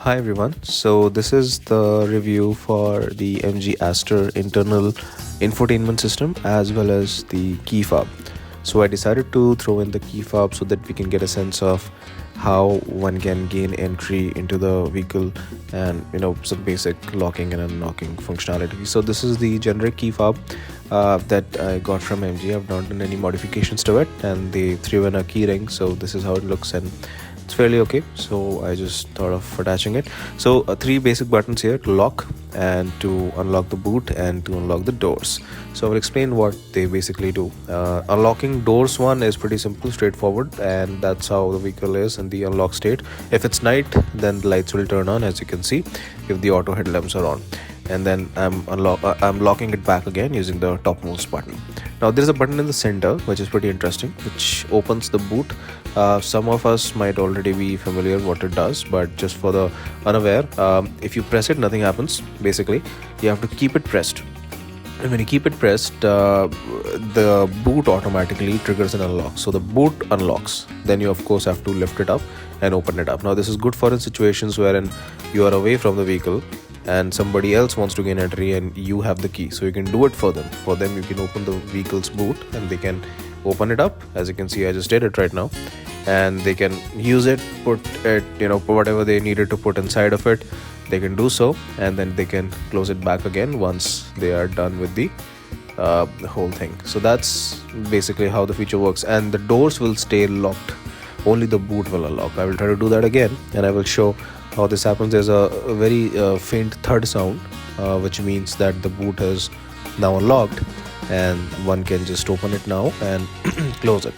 Hi everyone. So this is the review for the MG Astor internal infotainment system as well as the key fob. So I decided to throw in the key fob so that we can get a sense of how one can gain entry into the vehicle and some basic locking and unlocking functionality. So this is the generic key fob that I got from MG. I've not done any modifications to it, and they threw in a key ring. So this is how it looks, and it's fairly okay. So I just thought of attaching it. So three basic buttons here: to lock, and to unlock the boot, and to unlock the doors. So I will explain what they basically do. Unlocking doors one is pretty simple, straightforward, and that's how the vehicle is in the unlock state. If it's night, then the lights will turn on, as you can see, if the auto headlamps are on. And then I'm locking it back again using the topmost button. Now there's a button in the center which is pretty interesting, which opens the boot. Some of us might already be familiar what it does, but just for the unaware, if you press it, nothing happens. Basically, you have to keep it pressed, and when you keep it pressed, the boot automatically triggers an unlock. So the boot unlocks, then you of course have to lift it up and open it up. Now this is good for in situations wherein you are away from the vehicle and somebody else wants to gain entry and you have the key, so you can do it for them. You can open the vehicle's boot and they can open it up. As you can see, I just did it right now, and they can use it, put it, whatever they needed to put inside of it, they can do so, and then they can close it back again once they are done with the whole thing. So that's basically how the feature works, and the doors will stay locked. Only the boot will unlock. I will try to do that again, and I will show how this happens. There's a very faint thud sound, which means that the boot is now unlocked, and one can just open it now and close it.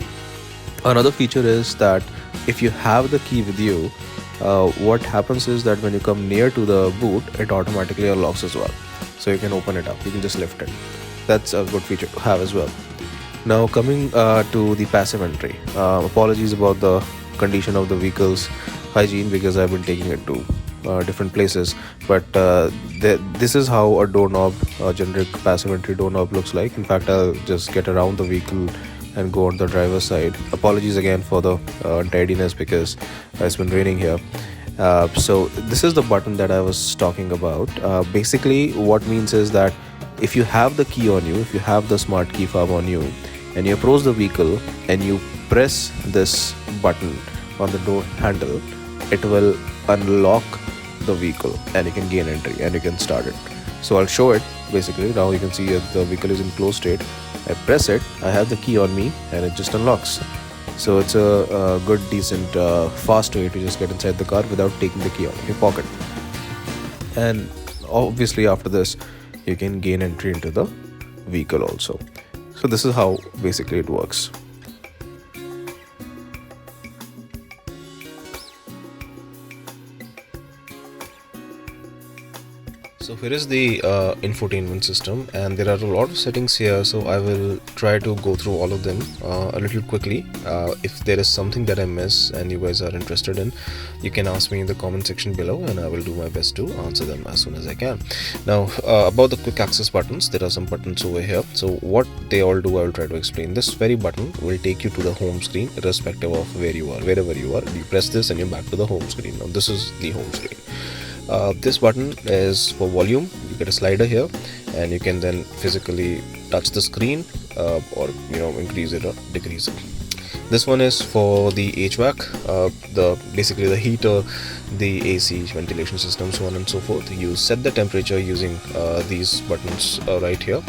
Another feature is that if you have the key with you, what happens is that when you come near to the boot, it automatically unlocks as well. So you can open it up, you can just lift it. That's a good feature to have as well. Now coming to the passive entry. Apologies about the condition of the vehicle's hygiene, because I've been taking it to different places, but this is how a doorknob, a generic passive entry doorknob, looks like. In fact, I'll just get around the vehicle and go on the driver's side. Apologies again for the untidiness, because it's been raining here. So this is the button that I was talking about. Basically what means is that if you have the key on you, if you have the smart key fob on you, and you approach the vehicle and you press this button on the door handle, it will unlock the vehicle and you can gain entry and you can start it. So I'll show it. Basically now you can see that the vehicle is in closed state. I press it, I have the key on me, and it just unlocks. So it's a good, decent, fast way to just get inside the car without taking the key out of your pocket. And obviously after this, you can gain entry into the vehicle also. So this is how basically it works. So here is the infotainment system, and there are a lot of settings here, so I will try to go through all of them a little quickly. If there is something that I miss and you guys are interested in, you can ask me in the comment section below, and I will do my best to answer them as soon as I can. Now about the quick access buttons, there are some buttons over here. So what they all do, I will try to explain. This very button will take you to the home screen irrespective of where you are. Wherever you are, you press this and you're back to the home screen. Now this is the home screen. This button is for volume. You get a slider here, and you can then physically touch the screen or increase it or decrease it. This one is for the HVAC, basically the heater, the AC, ventilation system, so on and so forth. You set the temperature using these buttons right here,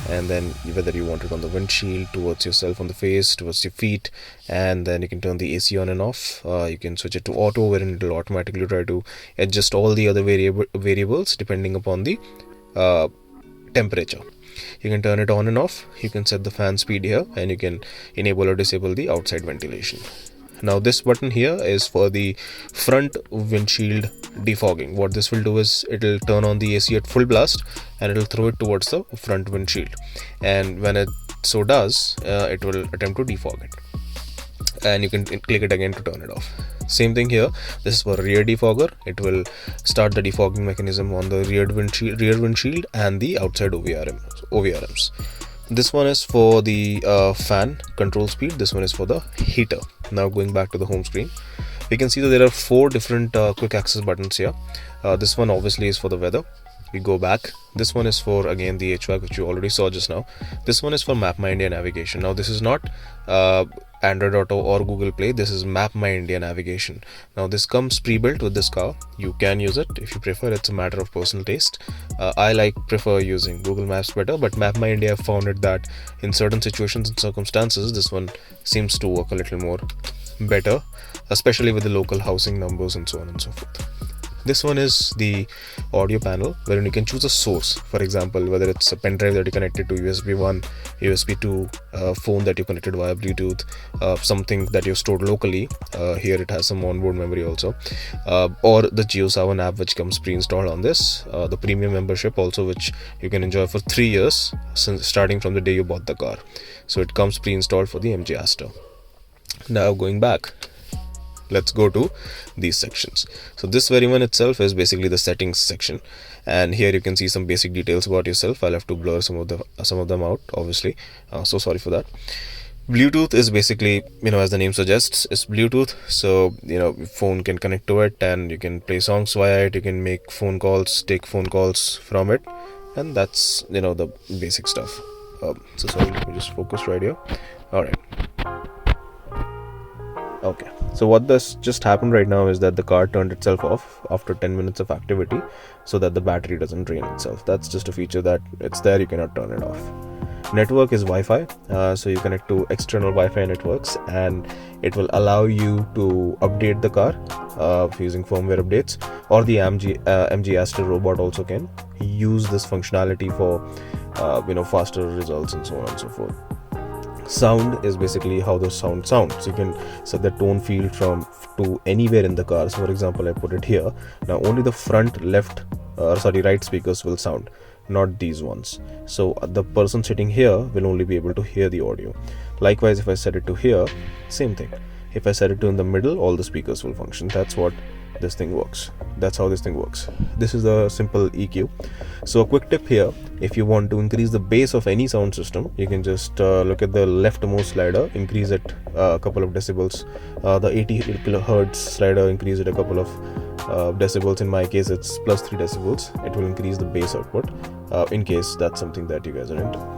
and then whether you want it on the windshield, towards yourself, on the face, towards your feet, and then you can turn the AC on and off. You can switch it to auto, wherein it will automatically try to adjust all the other variables depending upon the temperature. You can turn it on and off. You can set the fan speed here, and you can enable or disable the outside ventilation. Now this button here is for the front windshield defogging. What this will do is it will turn on the AC at full blast, and it will throw it towards the front windshield, and when it so does, it will attempt to defog it, and you can click it again to turn it off. Same thing here. This is for rear defogger. It will start the defogging mechanism on the rear windshield and the outside OVRMs. This one is for the fan control speed. This one is for the heater. Now going back to the home screen, We can see that there are 4 different quick access buttons here. This one obviously is for the weather. We go back. This one is for, again, the HVAC, which you already saw just now. This one is for Map My India navigation. Now this is not Android Auto or Google Play. This is Map My India navigation. Now this comes pre-built with this car. You can use it if you prefer. It's a matter of personal taste. I prefer using Google Maps better, but Map My India, I've found it that in certain situations and circumstances, this one seems to work a little more better, especially with the local housing numbers and so on and so forth. This one is the audio panel, wherein you can choose a source. For example, whether it's a pen drive that you connected to USB 1, USB 2, phone that you connected via Bluetooth, something that you stored locally. Here it has some onboard memory also, or the JioSaavn app, which comes pre-installed on this. The premium membership also, which you can enjoy for 3 years, starting from the day you bought the car. So it comes pre-installed for the MG Astor. Now going back, let's go to these sections. So this very one itself is basically the settings section, and here you can see some basic details about yourself. I'll have to blur some of them out, obviously, so sorry for that. Bluetooth is basically, as the name suggests, is Bluetooth. So phone can connect to it, and you can play songs via it. You can make phone calls, take phone calls from it, and that's the basic stuff. So sorry, let me just focus right here. All right. Okay, so what this just happened right now is that the car turned itself off after 10 minutes of activity, so that the battery doesn't drain itself. That's just a feature that it's there, you cannot turn it off. Network is Wi-Fi, so you connect to external Wi-Fi networks, and it will allow you to update the car using firmware updates, or the MG Astor robot also can use this functionality for faster results and so on and so forth. Sound is basically how the sound sounds. You can set the tone field to anywhere in the car. So for example, I put it here. Now only the front right speakers will sound, not these ones. So the person sitting here will only be able to hear the audio. Likewise, if I set it to here, same thing. If I set it to in the middle, all the speakers will function. That's what this thing works. That's how this thing works. This is a simple EQ. So a quick tip here, if you want to increase the bass of any sound system, you can just look at the leftmost slider, increase it a couple of decibels. The 80 kilohertz slider, increase it a couple of decibels. In my case, it's plus 3 decibels. It will increase the bass output, in case that's something that you guys are into.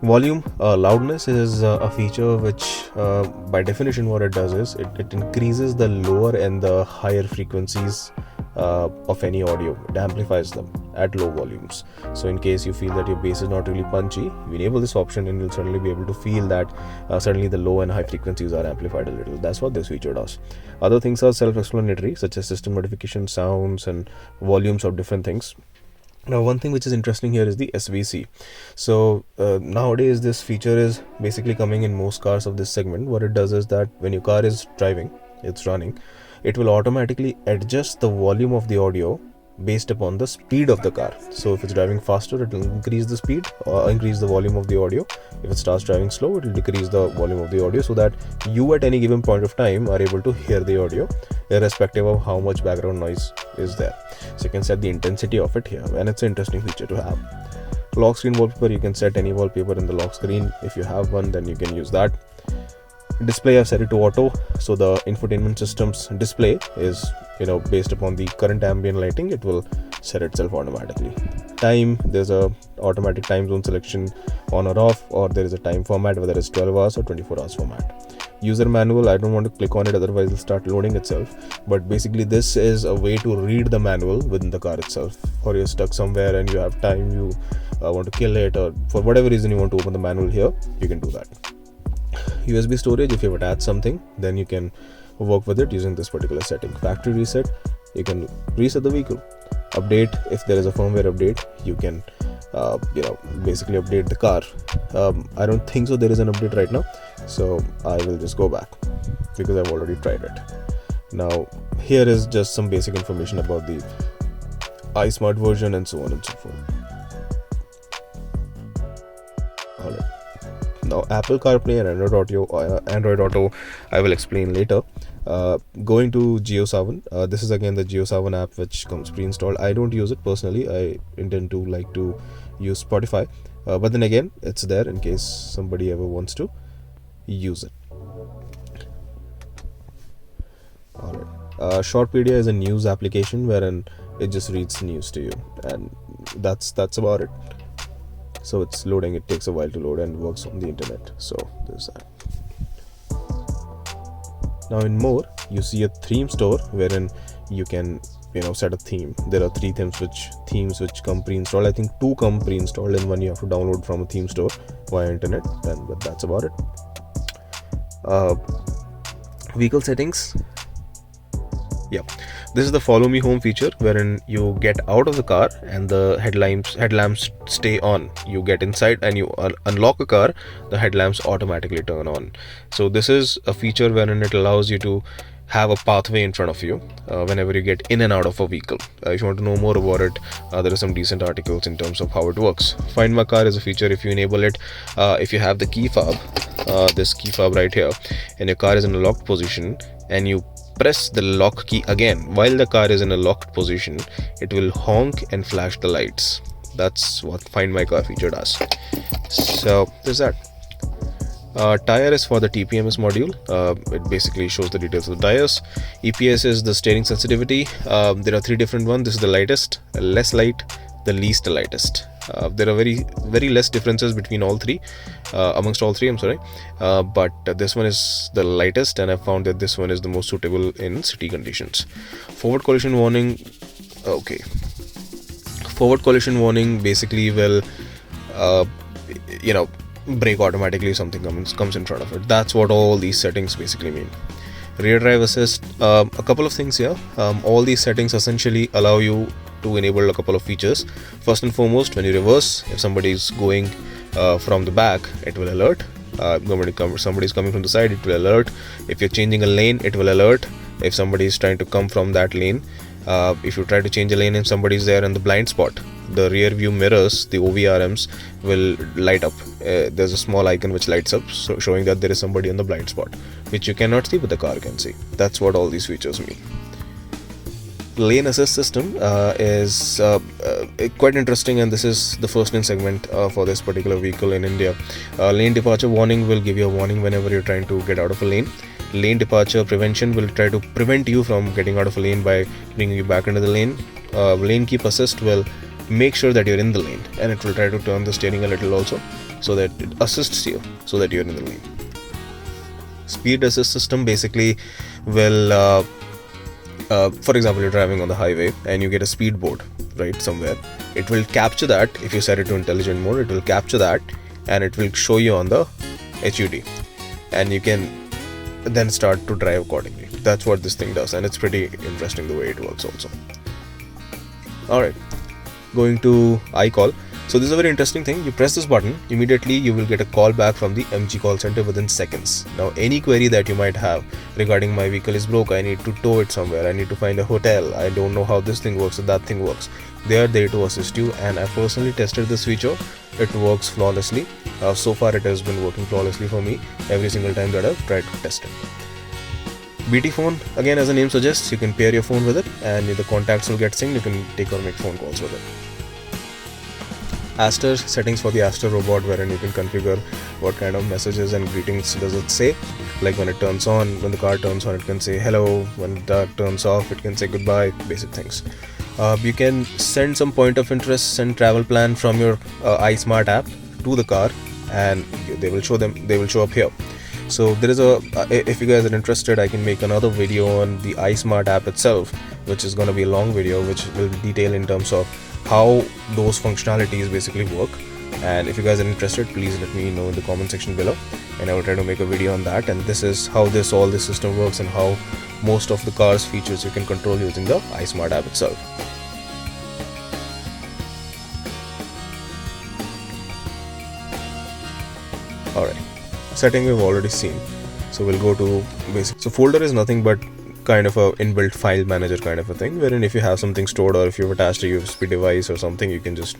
Volume loudness is a feature which by definition what it does is it increases the lower and the higher frequencies of any audio. It amplifies them at low volumes. So in case you feel that your bass is not really punchy, you enable this option and you'll certainly be able to feel that suddenly the low and high frequencies are amplified a little. That's what this feature does. Other things are self-explanatory, such as system notification sounds and volumes of different things. Now one thing which is interesting here is the SVC. So nowadays this feature is basically coming in most cars of this segment. What it does is that when your car is driving, it's running, it will automatically adjust the volume of the audio based upon the speed of the car. So if it's driving faster, it will increase the speed or increase the volume of the audio. If it starts driving slow, it will decrease the volume of the audio, so that you at any given point of time are able to hear the audio irrespective of how much background noise is there. So you can set the intensity of it here, and it's an interesting feature to have. Lock screen wallpaper, you can set any wallpaper in the lock screen. If you have one, then you can use that. Display, I've set it to auto, so the infotainment system's display is based upon the current ambient lighting, it will set itself automatically. Time, there's a automatic time zone selection on or off, or there is a time format, whether it's 12 hours or 24 hours format. User manual, I don't want to click on it, otherwise it'll start loading itself, but basically this is a way to read the manual within the car itself. Or you're stuck somewhere and you have time, you want to kill it, or for whatever reason you want to open the manual here, you can do that. USB storage, if you've attached something, then you can work with it using this particular setting. Factory reset, you can reset the vehicle. Update, if there is a firmware update, you can basically update the car. I don't think so there is an update right now, so I will just go back because I've already tried it. Now here is just some basic information about the iSmart version and so on and so forth. Alright. Now Apple CarPlay and Android Auto I will explain later. Going to JioSaavn, this is again the JioSaavn app which comes pre-installed. I don't use it personally. I intend to use Spotify, but then again it's there in case somebody ever wants to use it. Shortpedia is a news application wherein it just reads news to you, and that's about it. So it's loading, it takes a while to load and works on the internet. So there's that. Now in more, you see a theme store wherein you can set a theme. There are 3 themes which come pre-installed. I think 2 come pre-installed, and 1 you have to download from a theme store via internet. But that's about it. Vehicle settings. Yeah, this is the follow me home feature wherein you get out of the car and the headlamps stay on. You get inside and you unlock a car, the headlamps automatically turn on. So this is a feature wherein it allows you to have a pathway in front of you whenever you get in and out of a vehicle. If you want to know more about it, there are some decent articles in terms of how it works. Find My Car is a feature. If you enable it, if you have the key fob, this key fob right here, and your car is in a locked position, and you press the lock key again while the car is in a locked position, it will honk and flash the lights. That's what Find My Car feature does. So there's that. Tire is for the TPMS module. It basically shows the details of the tires. EPS is the steering sensitivity. There are 3 different ones. This is the lightest, less light, the least lightest. There are very less differences between all 3, amongst all 3, I'm sorry, but this one is the lightest, and I found that this one is the most suitable in city conditions. Forward collision warning. Okay, forward collision warning basically will brake automatically if something comes in front of it. That's what all these settings basically mean. Rear drive assist, a couple of things here. All these settings essentially allow you to enable a couple of features. First and foremost, when you reverse, if somebody is going from the back, it will alert. Somebody is coming from the side, it will alert. If you're changing a lane, it will alert. If somebody is trying to come from that lane, if you try to change a lane and somebody is there in the blind spot, the rear view mirrors, the OVRMs, will light up. There's a small icon which lights up, so showing that there is somebody in the blind spot, which you cannot see but the car can see. That's what all these features mean. Lane assist system is quite interesting, and this is the first in segment for this particular vehicle in India. Lane departure warning will give you a warning whenever you're trying to get out of a lane. Lane departure prevention will try to prevent you from getting out of a lane by bringing you back into the lane. Lane keep assist will make sure that you're in the lane, and it will try to turn the steering a little also, so that it assists you so that you're in the lane. Speed assist system basically will for example, you're driving on the highway and you get a speed board right somewhere. It will capture that. If you set it to intelligent mode, it will capture that and it will show you on the HUD, and you can then start to drive accordingly. That's what this thing does, and it's pretty interesting the way it works also. Alright, going to iCall. So this is a very interesting thing. You press this button, immediately you will get a call back from the MG call center within seconds. Now any query that you might have regarding my vehicle is broke, I need to tow it somewhere, I need to find a hotel, I don't know how this thing works or that thing works, they are there to assist you. And I personally tested this feature. It works flawlessly. So far it has been working flawlessly for me every single time that I've tried to test it. BT phone, again, as the name suggests, you can pair your phone with it and the contacts will get synced. You can take or make phone calls with it. Astor, settings for the Astor robot, wherein you can configure what kind of messages and greetings does it say. Like when it turns on, when the car turns on, it can say hello. When it turns off, it can say goodbye, basic things. You can send some point of interest and travel plan from your iSmart app to the car, and they will show up here. So there is if you guys are interested, I can make another video on the iSmart app itself, which is going to be a long video, which will detail in terms of how those functionalities basically work. And if you guys are interested, please let me know in the comment section below, and I will try to make a video on that. And this is how all this system works, and how most of the car's features you can control using the iSmart app itself. Alright, setting we've already seen, so we'll go to basic. So folder is nothing but kind of a inbuilt file manager kind of a thing, wherein if you have something stored or if you've attached a USB device or something, you can just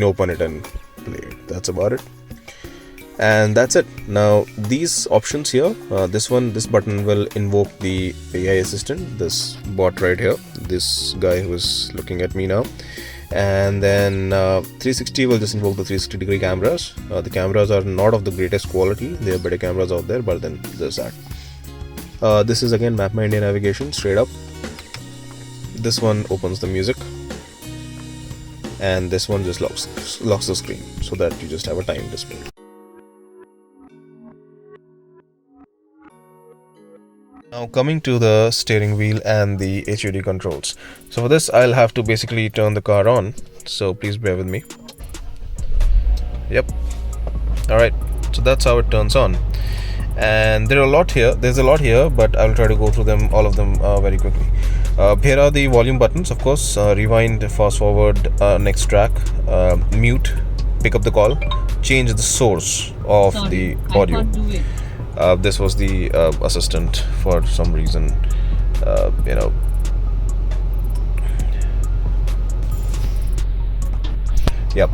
open it and play it. That's about it, and that's it. Now these options here, this button will invoke the AI assistant, this bot right here, this guy who is looking at me now. And then 360 will just invoke the 360-degree cameras. The cameras are not of the greatest quality, there are better cameras out there, but then there's that. This is again Map My India navigation, straight up. this one opens the music, and this one just locks the screen, so that you just have a time display. Now coming to the steering wheel and the HUD controls. So for this I'll have to basically turn the car on, so please bear with me. Yep. Alright, so that's how it turns on. And there's a lot here, but I'll try to go through them, all of them very quickly. Here are the volume buttons, of course. Rewind, fast forward, next track, mute, pick up the call, change the source of the audio. I can't do it. This was the assistant for some reason, Yep.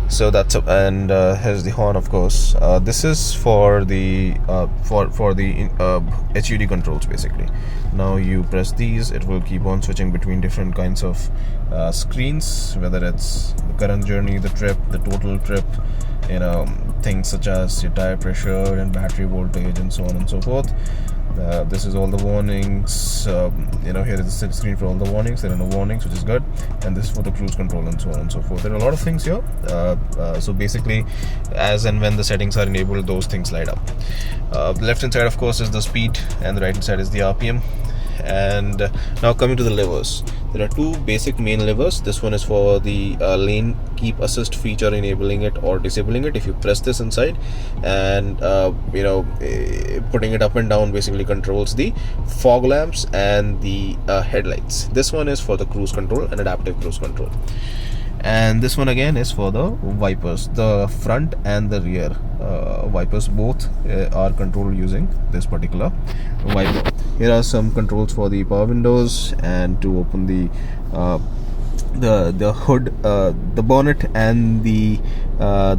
So that's and here's the horn, of course. This is for the HUD controls basically. Now you press these, it will keep on switching between different kinds of screens, whether it's the current journey, the trip, the total trip, things such as your tire pressure and battery voltage and so on and so forth. This is all the warnings. Here is the screen for all the warnings. There are no warnings, which is good. And this is for the cruise control and so on and so forth. There are a lot of things here. So basically, as and when the settings are enabled, those things light up. The left hand side, of course, is the speed, and the right hand side is the RPM. And now coming to the levers, there are two basic main levers. This one is for the lane keep assist feature, enabling it or disabling it. If you press this inside, and putting it up and down basically controls the fog lamps and the headlights. This one is for the cruise control and adaptive cruise control. And this one again is for the wipers. The front and the rear wipers both are controlled using this particular wiper. Here are some controls for the power windows, and to open the hood, the bonnet, and the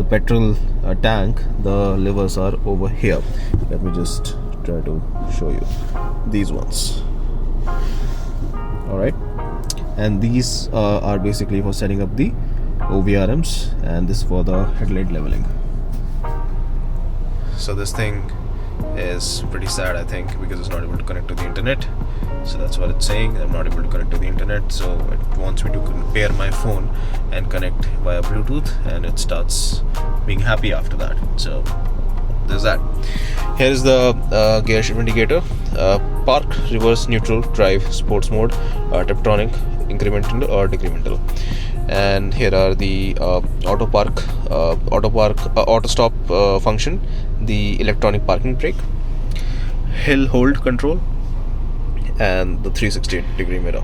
petrol tank. The levers are over here. Let me just try to show you these ones. All right. And these are basically for setting up the OVRMs, and this for the headlight leveling. So this thing is pretty sad, I think, because it's not able to connect to the internet. So that's what it's saying. I'm not able to connect to the internet, so it wants me to pair my phone and connect via Bluetooth, and it starts being happy after that. So there's that. Here is the gear shift indicator, park, reverse, neutral, drive, sports mode, Tiptronic, incremental or decremental. And here are the auto stop function, the electronic parking brake, hill hold control, and the 360 degree mirror.